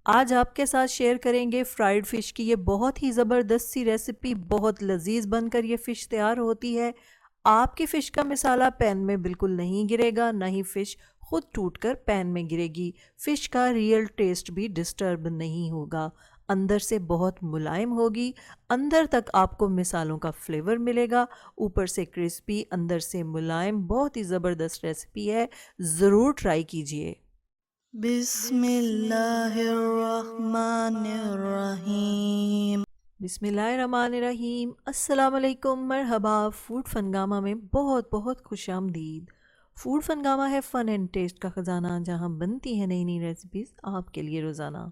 आज आपके साथ शेयर करेंगे फ्राइड फ़िश की ये बहुत ही ज़बरदस्त सी रेसिपी। बहुत लजीज बनकर ये फ़िश तैयार होती है। आपकी फ़िश का मिसाला पैन में बिल्कुल नहीं गिरेगा, ना ही फ़िश खुद टूटकर पैन में गिरेगी। फ़िश का रियल टेस्ट भी डिस्टर्ब नहीं होगा, अंदर से बहुत मुलायम होगी। अंदर तक आपको मिसालों का फ्लेवर मिलेगा, ऊपर से क्रिस्पी, अंदर से मुलायम। बहुत ही ज़बरदस्त रेसिपी है, ज़रूर ट्राई कीजिए। बिस्मिल्लाहिर्रहमानिर्रहीम। बिस्मिल्लाहिर्रहमानिर्रहीम। अस्सलाम वालेकुम, मरहबा। फूड फनगामा में बहुत बहुत खुश आमदीद। फूड फनगामा है फ़न एंड टेस्ट का ख़जाना, जहाँ बनती है नई नई रेसिपीज़ आपके लिए रोज़ाना।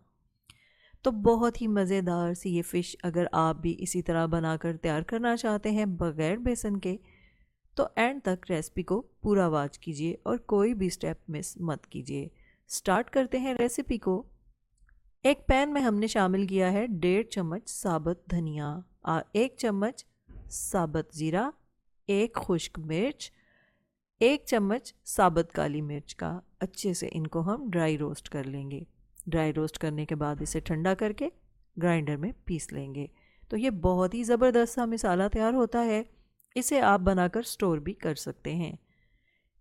तो बहुत ही मज़ेदार सी ये फ़िश अगर आप भी इसी तरह बनाकर तैयार करना चाहते हैं बग़ैर बेसन के, तो एंड तक रेसिपी को पूरा वॉच कीजिए और कोई भी स्टेप मिस मत कीजिए। स्टार्ट करते हैं रेसिपी को। एक पैन में हमने शामिल किया है 1.5 चम्मच साबुत धनिया, 1 चम्मच साबुत ज़ीरा, 1 खुश्क मिर्च, 1 चम्मच साबुत काली मिर्च का। अच्छे से इनको हम ड्राई रोस्ट कर लेंगे। ड्राई रोस्ट करने के बाद इसे ठंडा करके ग्राइंडर में पीस लेंगे। तो ये बहुत ही ज़बरदस्त सा मसाला तैयार होता है। इसे आप बनाकर स्टोर भी कर सकते हैं।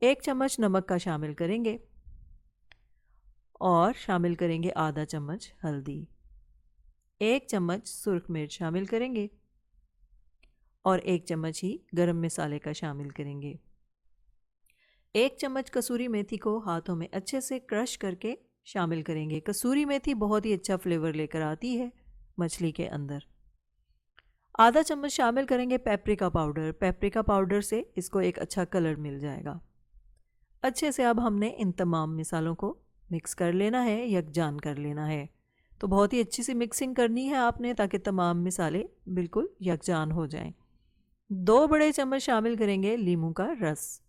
1 चम्मच नमक का शामिल करेंगे और शामिल करेंगे आधा चम्मच हल्दी, 1 चम्मच सुर्ख मिर्च शामिल करेंगे और 1 चम्मच ही गरम मसाले का शामिल करेंगे। 1 चम्मच कसूरी मेथी को हाथों में अच्छे से क्रश करके शामिल करेंगे। कसूरी मेथी बहुत ही अच्छा फ्लेवर लेकर आती है मछली के अंदर। आधा चम्मच शामिल करेंगे पेपरिका पाउडर। पेपरिका पाउडर से इसको एक अच्छा कलर मिल जाएगा। अच्छे से अब हमने इन तमाम मिसालों को मिक्स कर लेना है, यकजान कर लेना है। तो बहुत ही अच्छी सी मिक्सिंग करनी है आपने, ताकि तमाम मिसाले बिल्कुल यकजान हो जाएं। 2 बड़े चम्मच शामिल करेंगे लीमू का रस।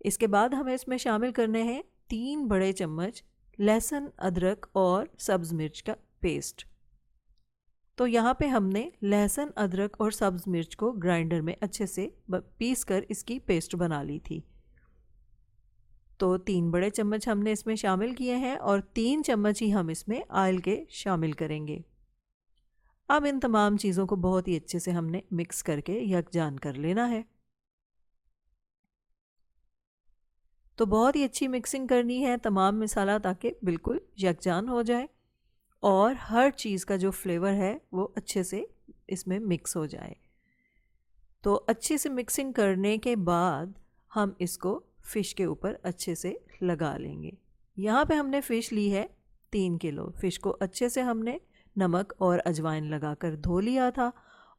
इसके बाद हमें इसमें शामिल करने हैं 3 बड़े चम्मच लहसुन, अदरक और सब्ज़ मिर्च का पेस्ट। तो यहाँ पे हमने लहसुन, अदरक और सब्ज़ मिर्च को ग्राइंडर में अच्छे से पीस कर इसकी पेस्ट बना ली थी। तो 3 बड़े चम्मच हमने इसमें शामिल किए हैं और 3 चम्मच ही हम इसमें ऑयल के शामिल करेंगे। अब इन तमाम चीज़ों को बहुत ही अच्छे से हमने मिक्स करके यकजान कर लेना है। तो बहुत ही अच्छी मिक्सिंग करनी है तमाम मसाला, ताकि बिल्कुल यकजान हो जाए और हर चीज़ का जो फ्लेवर है वो अच्छे से इसमें मिक्स हो जाए। तो अच्छे से मिक्सिंग करने के बाद हम इसको फ़िश के ऊपर अच्छे से लगा लेंगे। यहाँ पे हमने फ़िश ली है 3 किलो। फ़िश को अच्छे से हमने नमक और अजवाइन लगाकर धो लिया था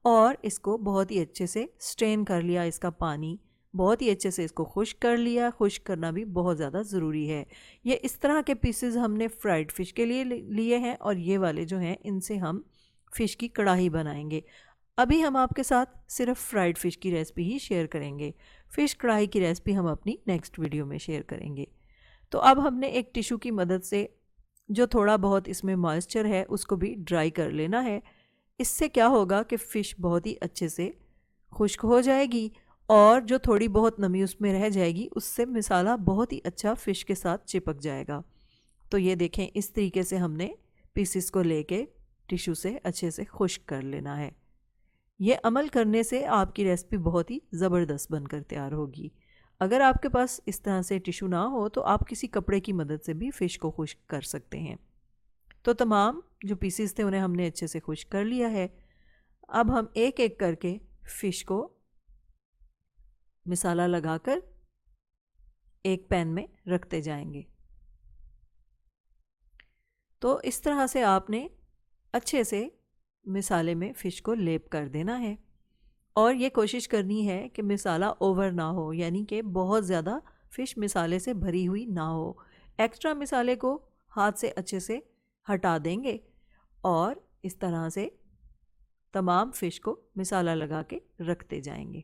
और इसको बहुत ही अच्छे से स्ट्रेन कर लिया। इसका पानी बहुत ही अच्छे से इसको खुश्क कर लिया। खुश्क करना भी बहुत ज़्यादा ज़रूरी है। ये इस तरह के पीसेस हमने फ्राइड फ़िश के लिए लिए हैं और ये वाले जो हैं इनसे हम फ़िश की कढ़ाई बनाएंगे। अभी हम आपके साथ सिर्फ फ्राइड फ़िश की रेसिपी ही शेयर करेंगे। फ़िश कढ़ाई की रेसिपी हम अपनी नेक्स्ट वीडियो में शेयर करेंगे। तो अब हमने एक टिश्यू की मदद से जो थोड़ा बहुत इसमें मॉइस्चर है उसको भी ड्राई कर लेना है। इससे क्या होगा कि फ़िश बहुत ही अच्छे से खुश्क हो जाएगी और जो थोड़ी बहुत नमी उसमें रह जाएगी उससे मसाला बहुत ही अच्छा फ़िश के साथ चिपक जाएगा। तो ये देखें, इस तरीके से हमने पीसेस को लेके टिश्यू से अच्छे से खुश्क कर लेना है। ये अमल करने से आपकी रेसिपी बहुत ही ज़बरदस्त बनकर तैयार होगी। अगर आपके पास इस तरह से टिश्यू ना हो तो आप किसी कपड़े की मदद से भी फ़िश को खुश्क कर सकते हैं। तो तमाम जो पीसेस थे उन्हें हमने अच्छे से खुश्क कर लिया है। अब हम एक एक करके फ़िश को मसाला लगाकर एक पैन में रखते जाएंगे। तो इस तरह से आपने अच्छे से मसाले में फ़िश को लेप कर देना है और ये कोशिश करनी है कि मसाला ओवर ना हो, यानी कि बहुत ज़्यादा फ़िश मसाले से भरी हुई ना हो। एक्स्ट्रा मसाले को हाथ से अच्छे से हटा देंगे और इस तरह से तमाम फ़िश को मसाला लगा के रखते जाएंगे।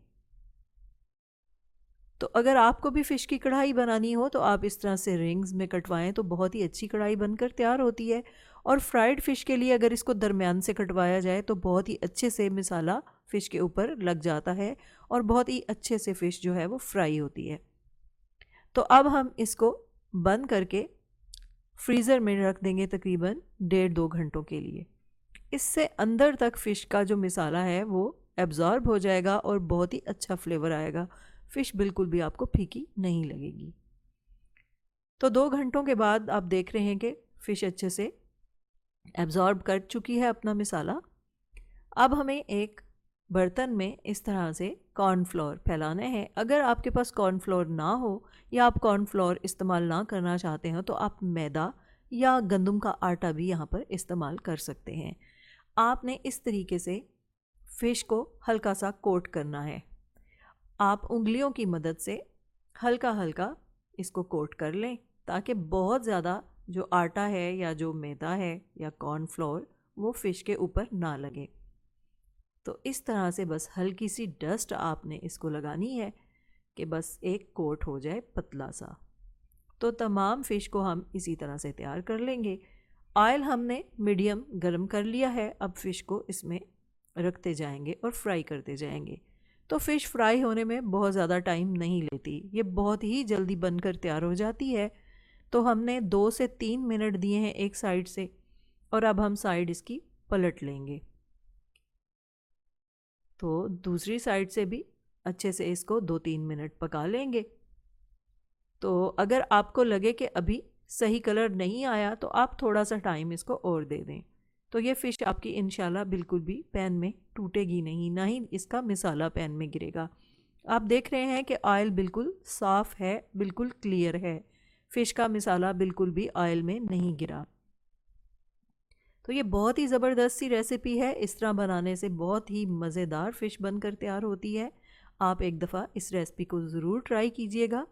तो अगर आपको भी फ़िश की कढ़ाई बनानी हो तो आप इस तरह से रिंग्स में कटवाएं तो बहुत ही अच्छी कढ़ाई बनकर तैयार होती है। और फ्राइड फ़िश के लिए अगर इसको दरमियान से कटवाया जाए तो बहुत ही अच्छे से मसाला फ़िश के ऊपर लग जाता है और बहुत ही अच्छे से फ़िश जो है वो फ्राई होती है। तो अब हम इसको बंद करके फ्रीज़र में रख देंगे तकरीबन 1.5-2 घंटों के लिए। इससे अंदर तक फ़िश का जो मसाला है वो एब्ज़ॉर्ब हो जाएगा और बहुत ही अच्छा फ्लेवर आएगा। फ़िश बिल्कुल भी आपको फीकी नहीं लगेगी। तो 2 घंटों के बाद आप देख रहे हैं कि फ़िश अच्छे से एब्ज़ॉर्ब कर चुकी है अपना मसाला। अब हमें एक बर्तन में इस तरह से कॉर्नफ्लोर फैलाना है। अगर आपके पास कॉर्नफ्लोर ना हो या आप कॉर्नफ्लोर इस्तेमाल ना करना चाहते हो तो आप मैदा या गंदम का आटा भी यहाँ पर इस्तेमाल कर सकते हैं। आपने इस तरीके से फ़िश को हल्का सा कोट करना है। आप उंगलियों की मदद से हल्का हल्का इसको कोट कर लें ताकि बहुत ज़्यादा जो आटा है या जो मैदा है या कॉर्नफ्लोर वो फ़िश के ऊपर ना लगे। तो इस तरह से बस हल्की सी डस्ट आपने इसको लगानी है कि बस एक कोट हो जाए पतला सा। तो तमाम फ़िश को हम इसी तरह से तैयार कर लेंगे। ऑयल हमने मीडियम गरम कर लिया है। अब फ़िश को इसमें रखते जाएंगे और फ्राई करते जाएंगे। तो फ़िश फ्राई होने में बहुत ज़्यादा टाइम नहीं लेती, ये बहुत ही जल्दी बनकर तैयार हो जाती है। तो हमने 2 से 3 मिनट दिए हैं एक साइड से और अब हम साइड इसकी पलट लेंगे। तो दूसरी साइड से भी अच्छे से इसको 2-3 मिनट पका लेंगे। तो अगर आपको लगे कि अभी सही कलर नहीं आया तो आप थोड़ा सा टाइम इसको और दे दें। तो ये फ़िश आपकी इंशाल्लाह बिल्कुल भी पैन में टूटेगी नहीं, ना ही इसका मसाला पैन में गिरेगा। आप देख रहे हैं कि ऑयल बिल्कुल साफ़ है, बिल्कुल क्लियर है। फ़िश का मसाला बिल्कुल भी ऑयल में नहीं गिरा। तो ये बहुत ही ज़बरदस्त सी रेसिपी है। इस तरह बनाने से बहुत ही मज़ेदार फ़िश बनकर तैयार होती है। आप एक दफ़ा इस रेसिपी को ज़रूर ट्राई कीजिएगा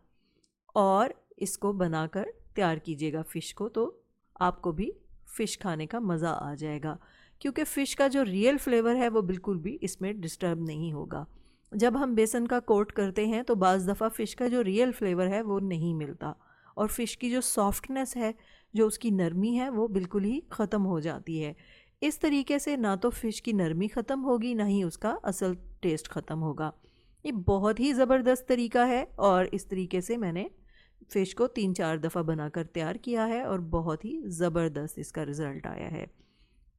और इसको बनाकर तैयार कीजिएगा फ़िश को, तो आपको भी फ़िश खाने का मज़ा आ जाएगा। क्योंकि फ़िश का जो रियल फ्लेवर है वो बिल्कुल भी इसमें डिस्टर्ब नहीं होगा। जब हम बेसन का कोट करते हैं तो बाज़ दफ़ा फ़िश का जो रियल फ्लेवर है वो नहीं मिलता और फ़िश की जो सॉफ्टनेस है, जो उसकी नरमी है, वो बिल्कुल ही ख़त्म हो जाती है। इस तरीके से ना तो फ़िश की नरमी ख़त्म होगी, ना ही उसका असल टेस्ट ख़त्म होगा। ये बहुत ही ज़बरदस्त तरीका है और इस तरीके से मैंने फ़िश को 3-4 दफ़ा बनाकर तैयार किया है और बहुत ही ज़बरदस्त इसका रिज़ल्ट आया है।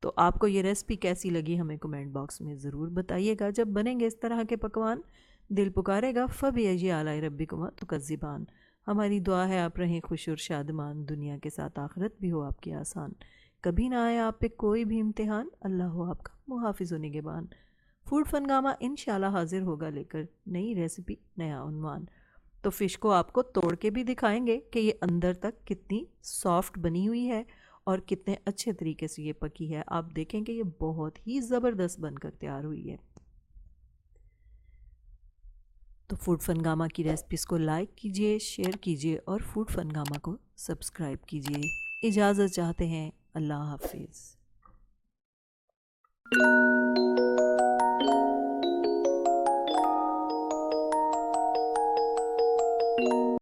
तो आपको ये रेसिपी कैसी लगी हमें कमेंट बॉक्स में ज़रूर बताइएगा। जब बनेंगे इस तरह के पकवान, दिल पुकारेगा फ़बिअज़्ज़ी आलाए रब्बिकुमा तुकज़्ज़िबान। हमारी दुआ है आप रहें खुश और शादमान, दुनिया के साथ आखिरत भी हो आपकी आसान। कभी ना आए आप पे कोई भी इम्तिहान, अल्लाह हो आपका मुहाफ़िज़ व निगहबान। फूड फनगामा इंशाल्लाह हाज़िर होगा लेकर नई रेसिपी, नया उन्वान। तो फ़िश को आपको तोड़ के भी दिखाएंगे कि ये अंदर तक कितनी सॉफ्ट बनी हुई है और कितने अच्छे तरीके से ये पकी है। आप देखेंगे ये बहुत ही ज़बरदस्त बनकर तैयार हुई है। तो फूड फनगामा की रेसिपीज़ को लाइक कीजिए, शेयर कीजिए और फूड फनगामा को सब्सक्राइब कीजिए। इजाज़त चाहते हैं, अल्लाह हाफिज़।